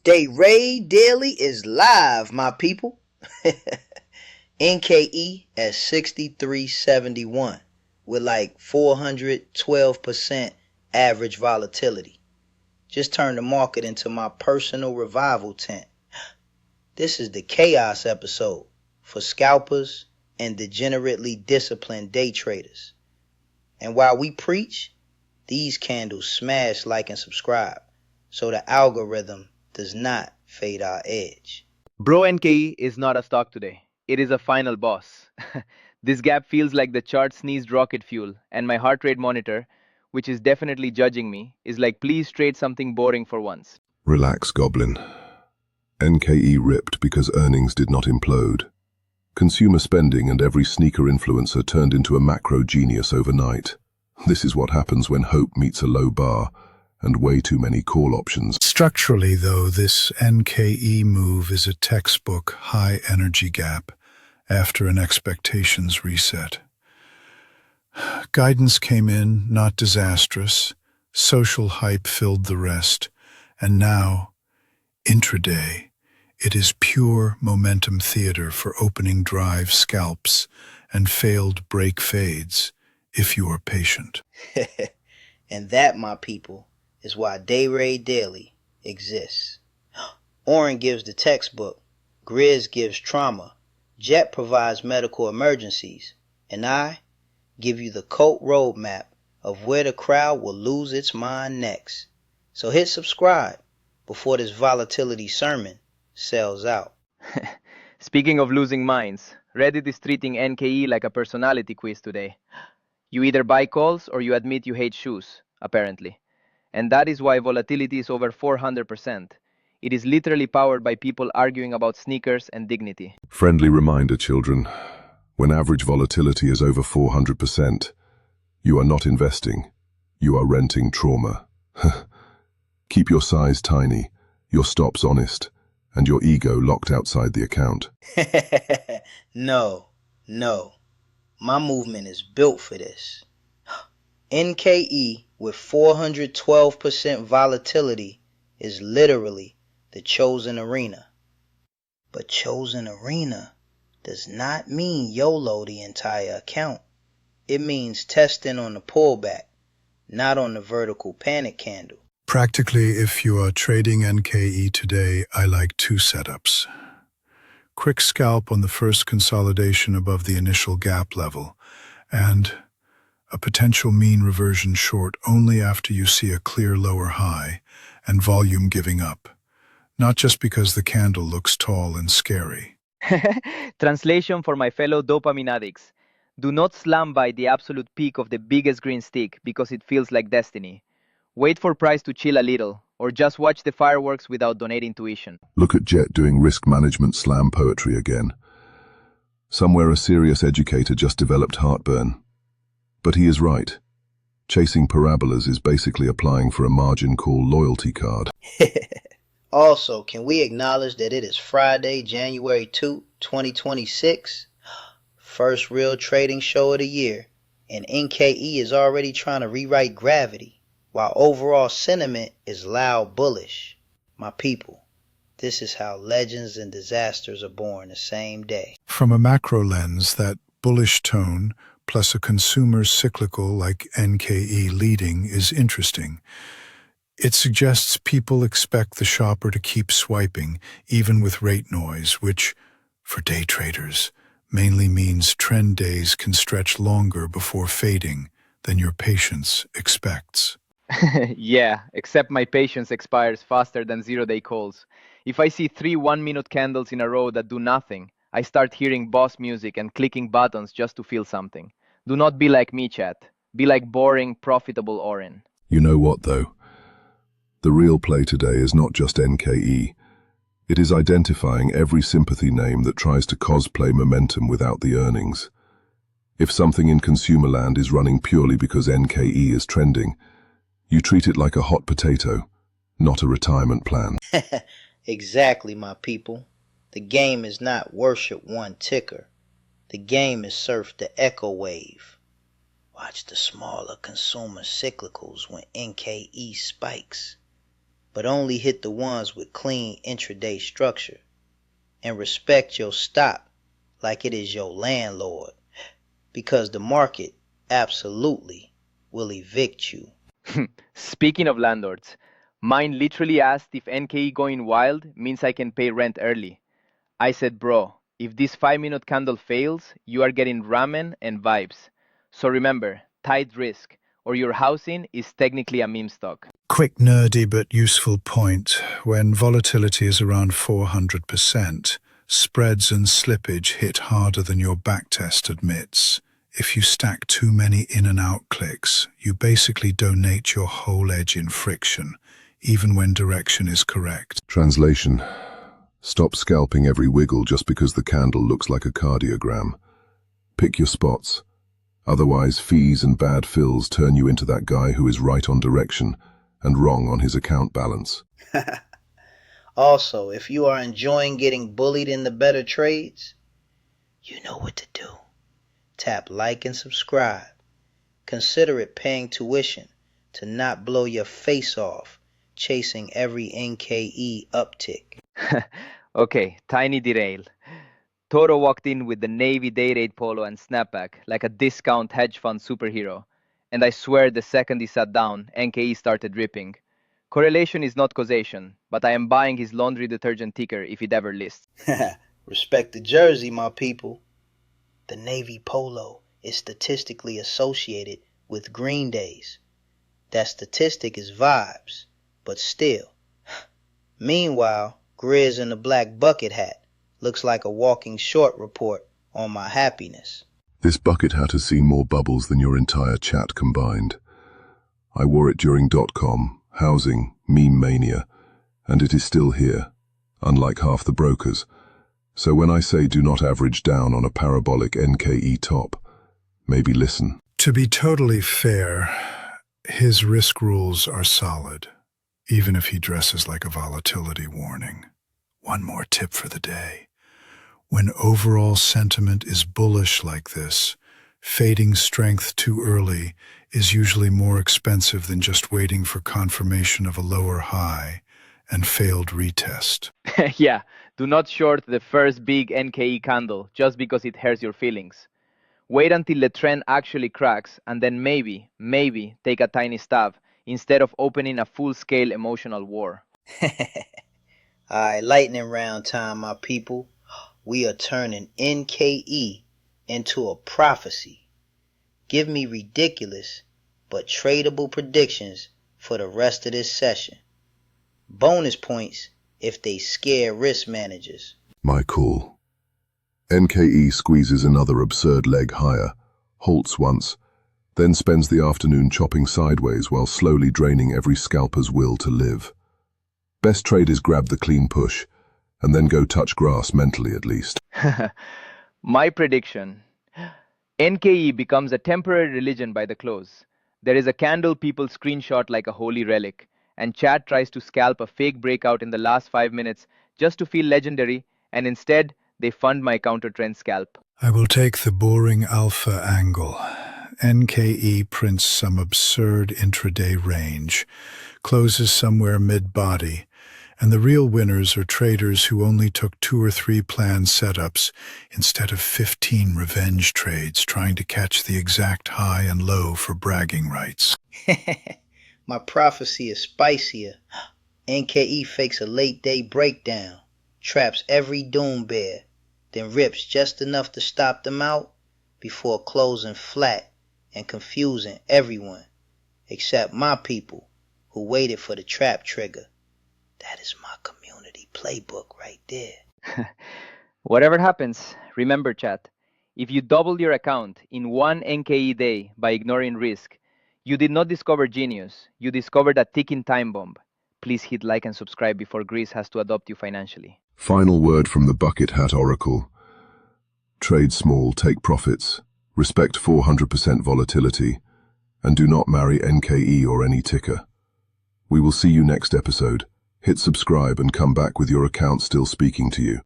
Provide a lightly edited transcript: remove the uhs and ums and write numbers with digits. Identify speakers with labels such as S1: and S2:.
S1: Dayrade Daily is live, my people. NKE at 63.71 with like 412% average volatility. Just turned the market into my personal revival tent. This is the chaos episode for scalpers and degenerately disciplined day traders. And while we preach, these candles smash like and subscribe so the algorithm does not fade our edge.
S2: Bro NKE is not a stock today. It is a final boss. This gap feels like the chart sneezed rocket fuel, and my heart rate monitor, which is definitely judging me, is like, please trade something boring for once.
S3: Relax, Goblin. NKE ripped because earnings did not implode. Consumer spending and every sneaker influencer turned into a macro genius overnight. This is what happens when hope meets a low bar and way too many call options.
S4: Structurally, though, this NKE move is a textbook high energy gap after an expectations reset. Guidance came in, not disastrous. Social hype filled the rest. And now, intraday, it is pure momentum theater for opening drive scalps and failed break fades, if you are patient.
S1: And that, my people, is why Dayrade Daily exists. Orin gives the textbook, Grizz gives trauma, Jet provides medical emergencies, and I give you the cult roadmap of where the crowd will lose its mind next. So hit subscribe before this volatility sermon sells out.
S2: Speaking of losing minds, Reddit is treating NKE like a personality quiz today. You either buy calls or you admit you hate shoes, apparently. And that is why volatility is over 400%. It is literally powered by people arguing about sneakers and dignity.
S3: Friendly reminder, children. When average volatility is over 400%, you are not investing. You are renting trauma. Keep your size tiny, your stops honest, and your ego locked outside the account.
S1: No. My movement is built for this. NKE with 412% volatility is literally the chosen arena. But chosen arena does not mean YOLO the entire account. It means testing on the pullback, not on the vertical panic candle.
S4: Practically, if you are trading NKE today, I like two setups. Quick scalp on the first consolidation above the initial gap level, and a potential mean reversion short only after you see a clear lower high and volume giving up, not just because the candle looks tall and scary.
S2: Translation for my fellow dopamine addicts. Do not slam by the absolute peak of the biggest green stick because it feels like destiny. Wait for price to chill a little, or just watch the fireworks without donating tuition.
S3: Look at Jet doing risk management slam poetry again. Somewhere a serious educator just developed heartburn. But he is right. Chasing parabolas is basically applying for a margin call loyalty card.
S1: Also, can we acknowledge that it is Friday, January 2, 2026? First real trading show of the year, and NKE is already trying to rewrite gravity, while overall sentiment is loud bullish. My people, this is how legends and disasters are born the same day.
S4: From a macro lens, that bullish tone, plus a consumer cyclical like NKE leading, is interesting. It suggests people expect the shopper to keep swiping, even with rate noise, which, for day traders, mainly means trend days can stretch longer before fading than your patience expects.
S2: Yeah, except my patience expires faster than zero-day calls. If I see 3 one-minute candles in a row that do nothing, I start hearing boss music and clicking buttons just to feel something. Do not be like me, chat. Be like boring, profitable Orin.
S3: You know what, though? The real play today is not just NKE. It is identifying every sympathy name that tries to cosplay momentum without the earnings. If something in consumer land is running purely because NKE is trending, you treat it like a hot potato, not a retirement plan.
S1: Exactly, my people. The game is not worship one ticker. The game is surf the echo wave. Watch the smaller consumer cyclicals when NKE spikes. but only hit the ones with clean intraday structure. And respect your stop like it is your landlord, because the market absolutely will evict you.
S2: Speaking of landlords, mine literally asked if NKE going wild means I can pay rent early. I said, bro, if this 5-minute candle fails, you are getting ramen and vibes. So remember, tight risk, or your housing is technically a meme stock.
S4: Quick, nerdy but useful point. When volatility is around 400%, spreads and slippage hit harder than your backtest admits. If you stack too many in and out clicks, you basically donate your whole edge in friction, even when direction is correct.
S3: Translation. Stop scalping every wiggle just because the candle looks like a cardiogram. Pick your spots. Otherwise, fees and bad fills turn you into that guy who is right on direction and wrong on his account balance.
S1: Also, if you are enjoying getting bullied in the better trades, you know what to do. Tap like and subscribe. Consider it paying tuition to not blow your face off chasing every NKE uptick.
S2: Okay, tiny derail. Toro walked in with the navy Dayrade polo and snapback like a discount hedge fund superhero. And I swear the second he sat down, NKE started ripping. Correlation is not causation, but I am buying his laundry detergent ticker if it ever lists.
S1: Respect the jersey, my people. The navy polo is statistically associated with green days. That statistic is vibes, but still. Meanwhile, Grizz in the black bucket hat looks like a walking short report on my happiness.
S3: This bucket hat has seen more bubbles than your entire chat combined. I wore it during .com, housing, meme mania, and it is still here, unlike half the brokers. So when I say do not average down on a parabolic NKE top, maybe listen.
S4: To be totally fair, his risk rules are solid, even if he dresses like a volatility warning. One more tip for the day. When overall sentiment is bullish like this, fading strength too early is usually more expensive than just waiting for confirmation of a lower high and failed retest.
S2: Yeah, do not short the first big NKE candle just because it hurts your feelings. Wait until the trend actually cracks and then maybe take a tiny stab instead of opening a full-scale emotional war.
S1: Alright, lightning round time, my people. We are turning NKE into a prophecy. Give me ridiculous but tradable predictions for the rest of this session. Bonus points if they scare risk managers.
S3: My call. NKE squeezes another absurd leg higher, halts once, then spends the afternoon chopping sideways while slowly draining every scalper's will to live. Best traders grab the clean push, and then go touch grass mentally at least.
S2: My prediction. NKE becomes a temporary religion by the close. There is a candle people screenshot like a holy relic, and chat tries to scalp a fake breakout in the last 5 minutes just to feel legendary, and instead they fund my counter-trend scalp.
S4: I will take the boring alpha angle. NKE prints some absurd intraday range, closes somewhere mid-body, and the real winners are traders who only took 2 or 3 planned setups instead of 15 revenge trades trying to catch the exact high and low for bragging rights.
S1: My prophecy is spicier. NKE fakes a late day breakdown, traps every doom bear, then rips just enough to stop them out before closing flat and confusing everyone except my people who waited for the trap trigger. That is my community playbook right there.
S2: Whatever happens, remember chat, if you double your account in one NKE day by ignoring risk, you did not discover genius, you discovered a ticking time bomb. Please hit like and subscribe before Grizz has to adopt you financially.
S3: Final word from the bucket hat oracle. Trade small, take profits, respect 400% volatility, and do not marry NKE or any ticker. We will see you next episode. Hit subscribe and come back with your account still speaking to you.